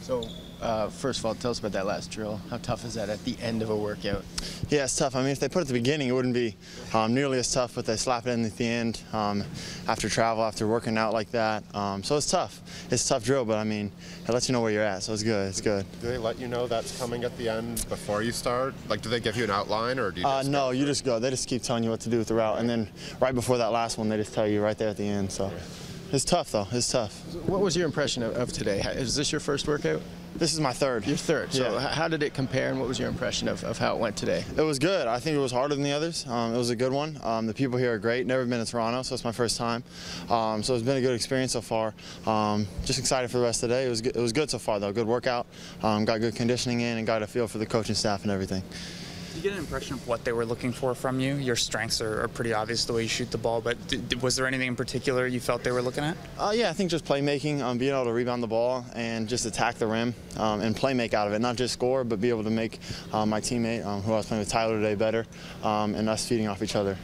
So, first of all, tell us about that last drill. How tough is that at the end of a workout? Yeah, it's tough. I mean, if they put it at the beginning, it wouldn't be nearly as tough, but they slap it in at the end after travel, after working out like that. So it's tough. It's a tough drill, but I mean, it lets you know where you're at, so it's good. It's good. Do they let you know that's coming at the end before you start? Like, do they give you an outline, or do you just no, you just go. They just keep telling you what to do throughout, and then right before that last one, they just tell you right there at the end. So it's tough, though. It's tough. What was your impression of today? Is this your first workout? This is my third. Your third. So yeah. How did it compare, and what was your impression of how it went today? It was good. I think it was harder than the others. It was a good one. The people here are great. Never been to Toronto, so it's my first time. So it's been a good experience so far. Just excited for the rest of the day. It was good so far, though. Good workout. Got good conditioning in, and got a feel for the coaching staff and everything. Did you get an impression of what they were looking for from you? Your strengths are pretty obvious the way you shoot the ball, but was there anything in particular you felt they were looking at? Yeah, I think just playmaking, being able to rebound the ball and just attack the rim and play make out of it. Not just score, but be able to make my teammate, who I was playing with Tyler today, better, and us feeding off each other.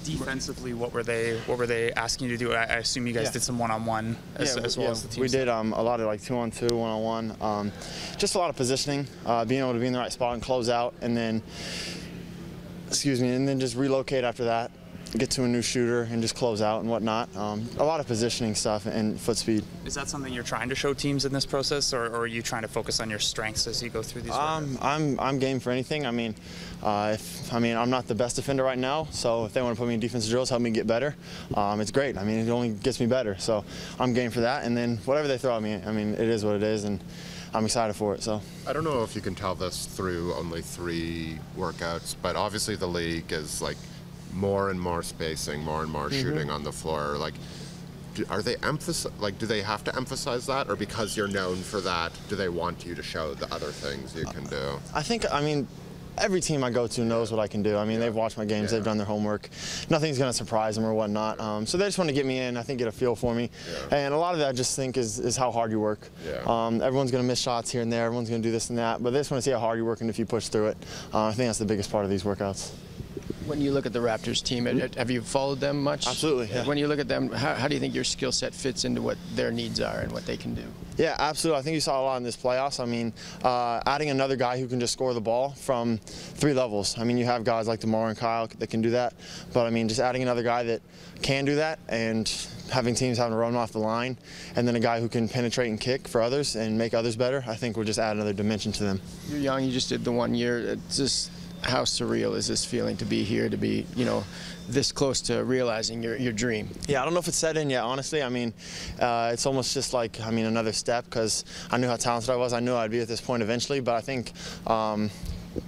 Defensively, what were they asking you to do? I assume you guys did some one-on-one as well as the team. We did a lot of like 2-on-2, 1-on-1. Just a lot of positioning, being able to be in the right spot and close out, and then, and then just relocate after that, get to a new shooter and just close out and whatnot. A lot of positioning stuff and foot speed. Is that something you're trying to show teams in this process, or are you trying to focus on your strengths as you go through these workouts? I'm game for anything. I mean, I'm not the best defender right now, so if they want to put me in defensive drills, help me get better, it's great. I mean, it only gets me better, so I'm game for that. And then whatever they throw at me, I mean, it is what it is, and I'm excited for it. So I don't know if you can tell this through only 3 workouts, but obviously the league is like more and more spacing, more and more shooting on the floor. Like, do they have to emphasize that, or because you're known for that, do they want you to show the other things you can do? I mean, every team I go to knows what I can do. I mean, they've watched my games, they've done their homework. Nothing's going to surprise them or whatnot. So they just want to get me in, I think, get a feel for me. And a lot of that I just think is how hard you work. Everyone's going to miss shots here and there, everyone's going to do this and that, but they just want to see how hard you work and if you push through it. I think that's the biggest part of these workouts. When you look at the Raptors team, have you followed them much? Absolutely, yeah. When you look at them, how do you think your skill set fits into what their needs are and what they can do? Yeah, absolutely. I think you saw a lot in this playoffs. I mean, adding another guy who can just score the ball from 3 levels. I mean, you have guys like DeMar and Kyle that can do that, but I mean, just adding another guy that can do that and having teams having to run off the line, and then a guy who can penetrate and kick for others and make others better, I think will just add another dimension to them. You're young, you just did the 1 year. It's just, how surreal is this feeling to be here, to be, this close to realizing your dream? Yeah, I don't know if it's set in yet, honestly. I mean, it's almost just like, another step, because I knew how talented I was. I knew I'd be at this point eventually, but I think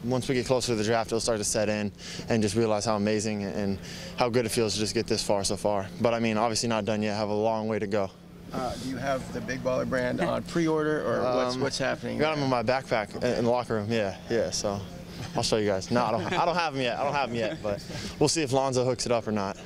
once we get closer to the draft, it'll start to set in and just realize how amazing and how good it feels to just get this far so far. But I mean, obviously not done yet. I have a long way to go. Do you have the Big Baller brand on pre-order, or what's happening? I got them in my backpack in the locker room. Yeah. So I'll show you guys. No, I don't have them yet. But we'll see if Lonzo hooks it up or not.